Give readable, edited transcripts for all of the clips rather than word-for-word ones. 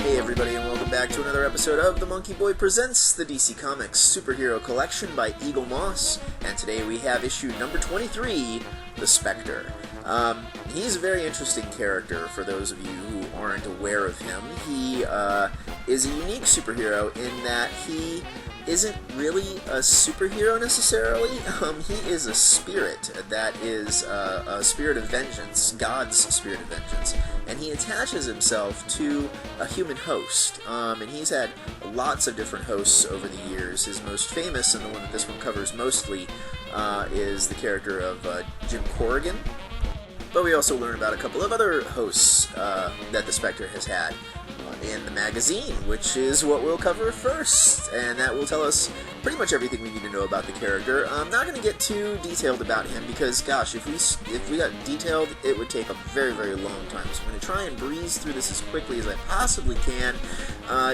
Hey everybody, and welcome back to another episode of the MonkeyBoy Presents the DC Comics Superhero Collection by Eaglemoss, and today we have issue number 23, the Spectre. He's a very interesting character for those of you who aren't aware of him. He is a unique superhero in that he isn't really a superhero necessarily. He is a spirit that is a spirit of vengeance, God's spirit of vengeance, and he attaches himself to a human host. And he's had lots of different hosts over the years. His most famous, and the one that this one covers mostly, is the character of Jim Corrigan. But we also learn about a couple of other hosts that the Spectre has had in the magazine, which is what we'll cover first, and that will tell us pretty much everything we need to know about the character. I'm not going to get too detailed about him because, gosh, if we got detailed, it would take a very, very long time. So I'm going to try and breeze through this as quickly as I possibly can.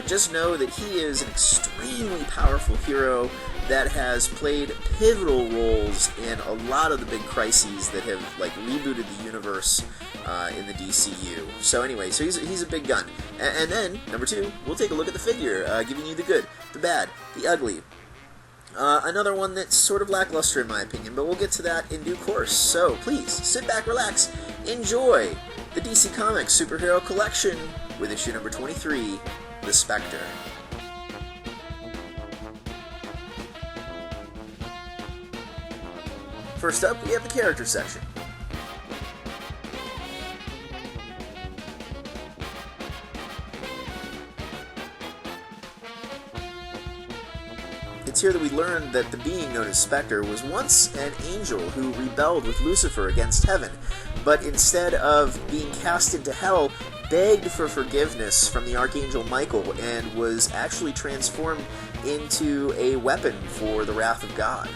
Just know that he is an extremely powerful hero that has played pivotal roles in a lot of the big crises that have rebooted the universe in the DCU. So anyway, so he's a big gun. And then, number two, we'll take a look at the figure, giving you the good, the bad, the ugly. Another one that's sort of lackluster in my opinion, but we'll get to that in due course. So please, sit back, relax, enjoy the DC Comics Superhero Collection with issue number 23, The Spectre. First up, we have the character section. It's here that we learn that the being known as Spectre was once an angel who rebelled with Lucifer against heaven, but instead of being cast into hell, begged for forgiveness from the Archangel Michael and was actually transformed into a weapon for the wrath of God.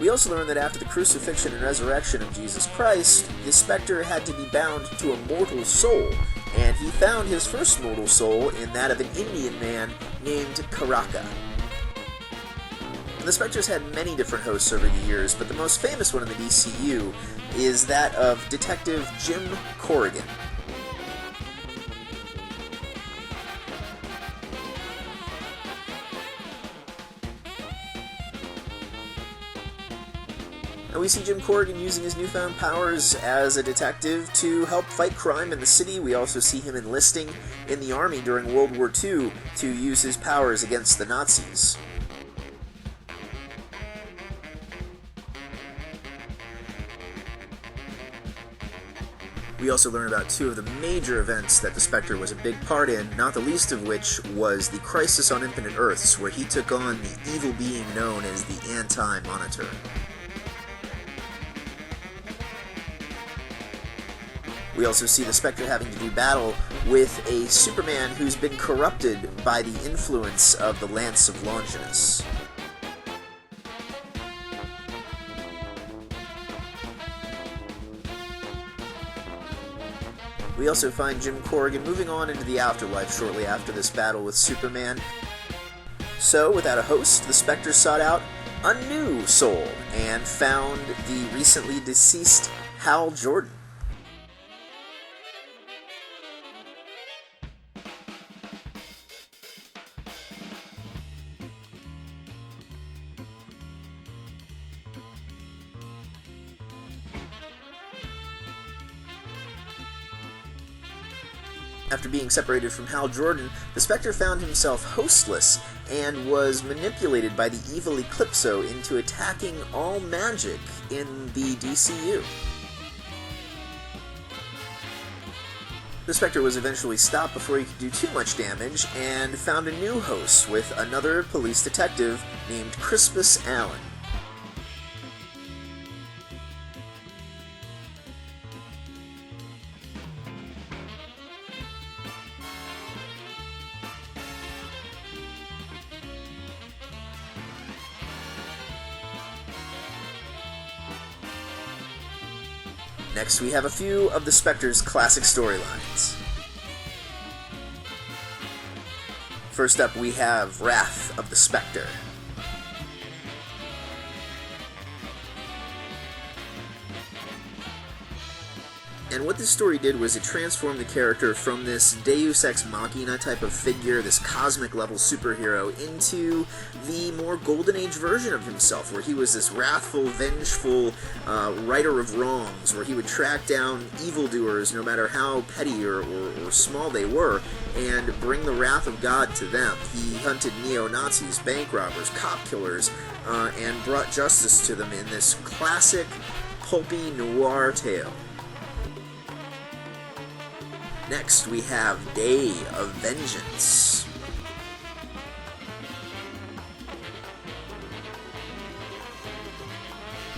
We also learn that after the crucifixion and resurrection of Jesus Christ, the Spectre had to be bound to a mortal soul, and he found his first mortal soul in that of an Indian man named Karaka. The Spectre's had many different hosts over the years, but the most famous one in the DCU is that of Detective Jim Corrigan. And we see Jim Corrigan using his newfound powers as a detective to help fight crime in the city. We also see him enlisting in the army during World War II to use his powers against the Nazis. We also learn about two of the major events that the Spectre was a big part in, not the least of which was the Crisis on Infinite Earths, where he took on the evil being known as the Anti-Monitor. We also see the Spectre having to do battle with a Superman who's been corrupted by the influence of the Lance of Longinus. We also find Jim Corrigan moving on into the afterlife shortly after this battle with Superman. So, without a host, the Spectre sought out a new soul and found the recently deceased Hal Jordan. After being separated from Hal Jordan, the Spectre found himself hostless and was manipulated by the evil Eclipso into attacking all magic in the DCU. The Spectre was eventually stopped before he could do too much damage and found a new host with another police detective named Crispus Allen. Next, we have a few of the Spectre's classic storylines. First up, we have Wrath of the Spectre. And what this story did was it transformed the character from this Deus Ex Machina type of figure, this cosmic level superhero, into the more Golden Age version of himself, where he was this wrathful, vengeful righter of wrongs, where he would track down evildoers no matter how petty or small they were, and bring the wrath of God to them. He hunted neo-Nazis, bank robbers, cop killers, and brought justice to them in this classic, pulpy noir tale. Next, we have Day of Vengeance.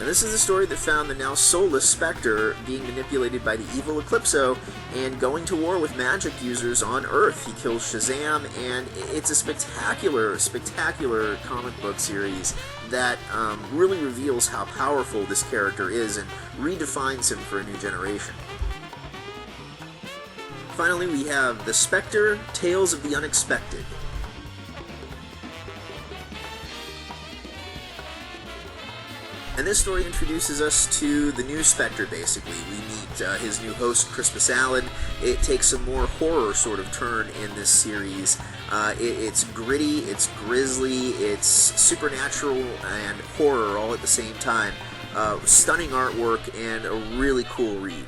Now, this is the story that found the now soulless Spectre being manipulated by the evil Eclipso and going to war with magic users on Earth. He kills Shazam, and it's a spectacular, spectacular comic book series that really reveals how powerful this character is and redefines him for a new generation. Finally, we have The Spectre, Tales of the Unexpected. And this story introduces us to the new Spectre, basically. We meet his new host, Crispus Allen. It takes a more horror sort of turn in this series. It's gritty, it's grisly, it's supernatural and horror all at the same time. Stunning artwork and a really cool read.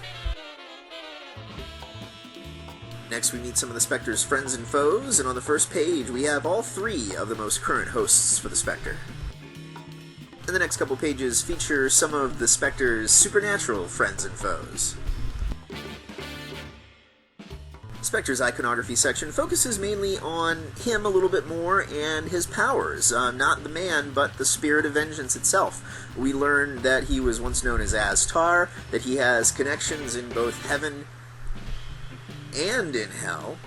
Next, we meet some of the Spectre's friends and foes, and on the first page, we have all three of the most current hosts for the Spectre. And the next couple pages feature some of the Spectre's supernatural friends and foes. Spectre's iconography section focuses mainly on him a little bit more and his powers. Not the man, but the spirit of vengeance itself. We learn that he was once known as Aztar, that he has connections in both heaven and in hell.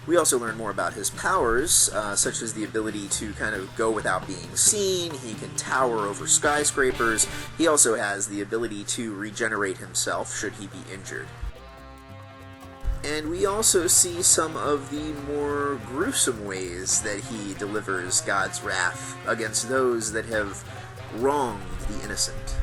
We also learn more about his powers, such as the ability to kind of go without being seen. He can tower over skyscrapers. He also has the ability to regenerate himself should he be injured. And we also see some of the more gruesome ways that he delivers God's wrath against those that have wronged the innocent.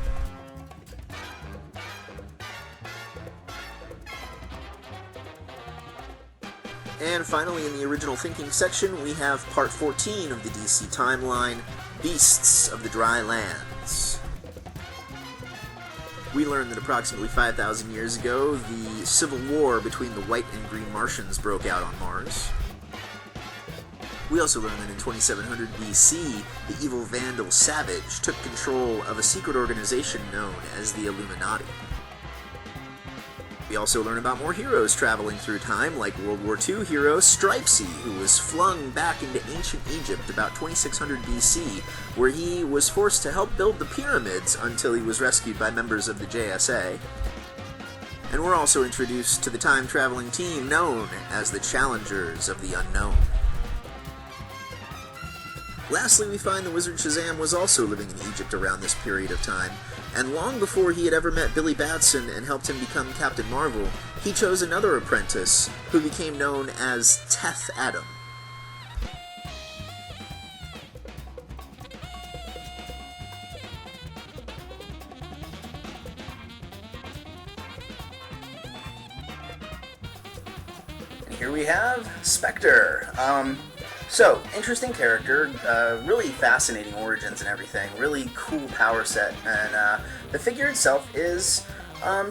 And finally, in the original thinking section, we have part 14 of the DC timeline, Beasts of the Dry Lands. We learn that approximately 5,000 years ago, the civil war between the white and green Martians broke out on Mars. We also learn that in 2700 BC, the evil Vandal Savage took control of a secret organization known as the Illuminati. We also learn about more heroes traveling through time, like World War II hero Stripesy, who was flung back into ancient Egypt about 2600 BC, where he was forced to help build the pyramids until he was rescued by members of the JSA. And we're also introduced to the time-traveling team known as the Challengers of the Unknown. Lastly, we find the wizard Shazam was also living in Egypt around this period of time, and long before he had ever met Billy Batson and helped him become Captain Marvel, he chose another apprentice who became known as Teth Adam. And here we have Spectre. So, interesting character, really fascinating origins and everything, really cool power set, and the figure itself is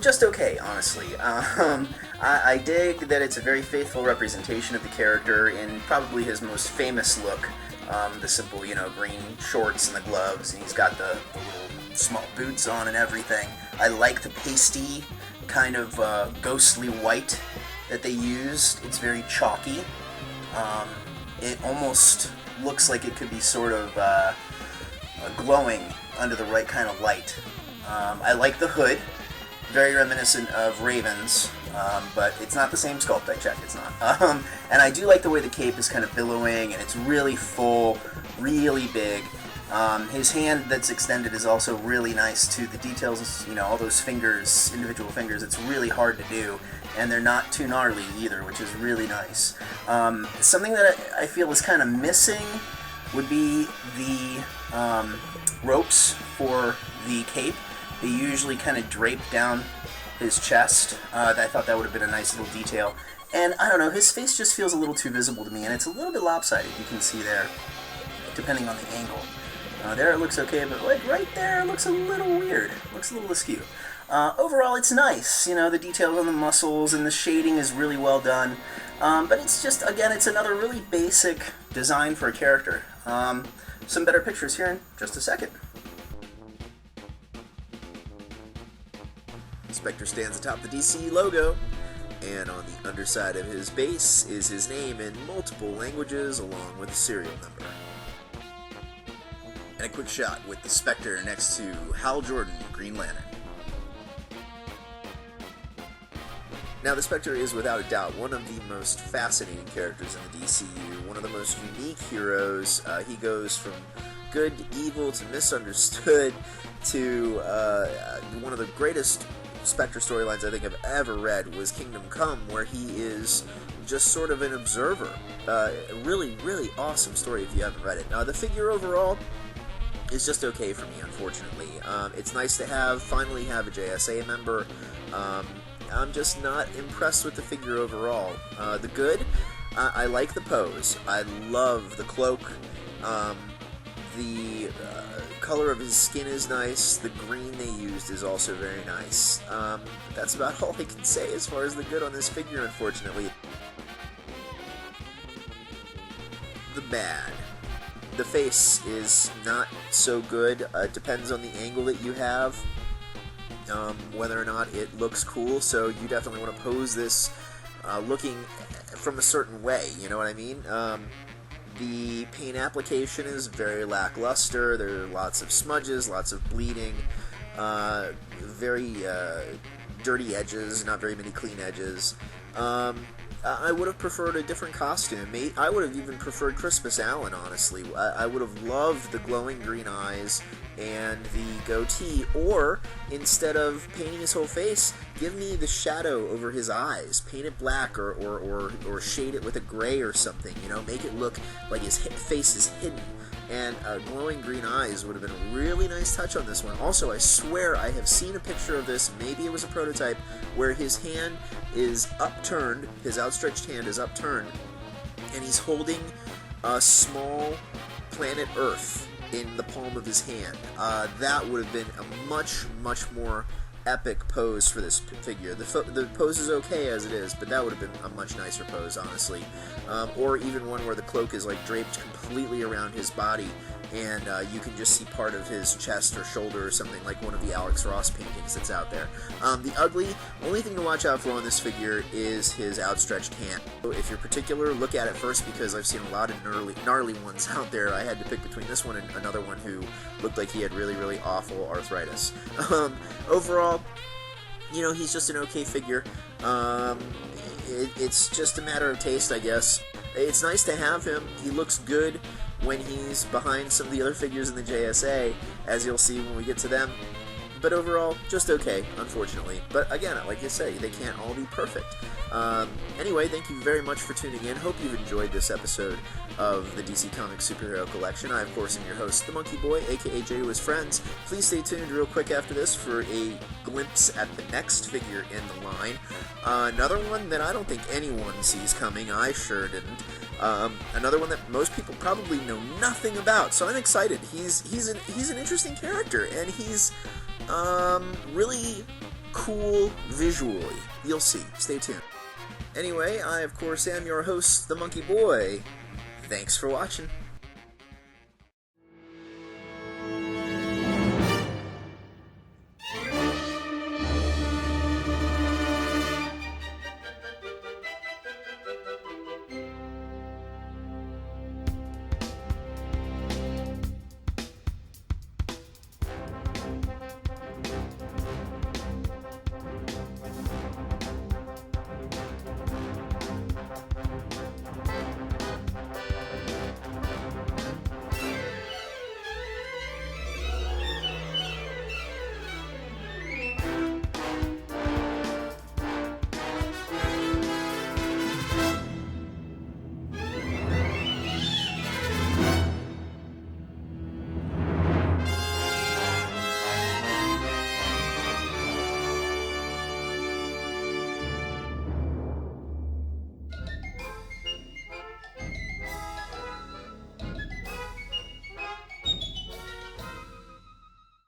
just okay, honestly. I dig that it's a very faithful representation of the character in probably his most famous look, the simple, green shorts and the gloves, and he's got the little small boots on and everything. I like the pasty, kind of ghostly white that they used. It's very chalky. It almost looks like it could be sort of glowing under the right kind of light. I like the hood, very reminiscent of Raven's, but it's not the same sculpt. I checked, it's not. And I do like the way the cape is kind of billowing, and it's really full, really big. His hand that's extended is also really nice too. The details, all those fingers, individual fingers, it's really hard to do. And they're not too gnarly either, which is really nice. Something that I feel is kind of missing would be the ropes for the cape. they usually kind of drape down his chest. I thought that would have been a nice little detail. And I don't know, his face just feels a little too visible to me, and it's a little bit lopsided, you can see there, depending on the angle. There it looks okay, but like right there it looks a little weird, looks a little askew. Overall, it's nice. You know, the details on the muscles and the shading is really well done. But it's just, again, it's another really basic design for a character. Some better pictures here in just a second. Spectre stands atop the DC logo, and on the underside of his base is his name in multiple languages along with the serial number. And a quick shot with the Spectre next to Hal Jordan, Green Lantern. Now, the Spectre is without a doubt one of the most fascinating characters in the DCU, one of the most unique heroes. He goes from good to evil to misunderstood to one of the greatest Spectre storylines I think I've ever read was Kingdom Come, where he is just sort of an observer. A really, really awesome story if you haven't read it. The figure overall is just okay for me, unfortunately. It's nice to finally have a JSA member. I'm just not impressed with the figure overall. The good, I like the pose. I love the cloak. The color of his skin is nice. The green they used is also very nice. That's about all I can say as far as the good on this figure, unfortunately. The bad. The face is not so good. It depends on the angle that you have. Whether or not it looks cool, so you definitely want to pose this looking from a certain way, you know what I mean? The paint application is very lackluster. There are lots of smudges, lots of bleeding, very dirty edges, not very many clean edges. I would have preferred a different costume. I would have even preferred Crispus Allen, honestly. I would have loved the glowing green eyes and the goatee, or instead of painting his whole face, give me the shadow over his eyes. Paint it black or shade it with a gray or something, you know, make it look like his face is hidden. And glowing green eyes would have been a really nice touch on this one. Also, I swear I have seen a picture of this, maybe it was a prototype, where his hand is upturned, his outstretched hand is upturned, and he's holding a small planet Earth in the palm of his hand. That would have been a much, much more epic pose for this figure. The pose is okay as it is, but that would have been a much nicer pose, honestly. Or even one where the cloak is like draped completely around his body, and you can just see part of his chest or shoulder or something, like one of the Alex Ross paintings that's out there. The ugly, only thing to watch out for on this figure is his outstretched hand. So if you're particular, look at it first, because I've seen a lot of gnarly ones out there. I had to pick between this one and another one who looked like he had really, really awful arthritis. Overall, you know, he's just an okay figure. It's just a matter of taste, I guess. It's nice to have him. He looks good when he's behind some of the other figures in the JSA, as you'll see when we get to them. But overall, just okay, unfortunately. But again, like I say, they can't all be perfect. Anyway, thank you very much for tuning in. Hope you've enjoyed this episode of the DC Comics Superhero Collection. I, of course, am your host, the MonkeyBoy, aka Jay to his friends. Please stay tuned real quick after this for a glimpse at the next figure in the line. Another one that I don't think anyone sees coming. I sure didn't. Another one that most people probably know nothing about, so I'm excited. He's an interesting character, and he's really cool visually. You'll see. Stay tuned. Anyway, I of course am your host, the MonkeyBoy. Thanks for watching.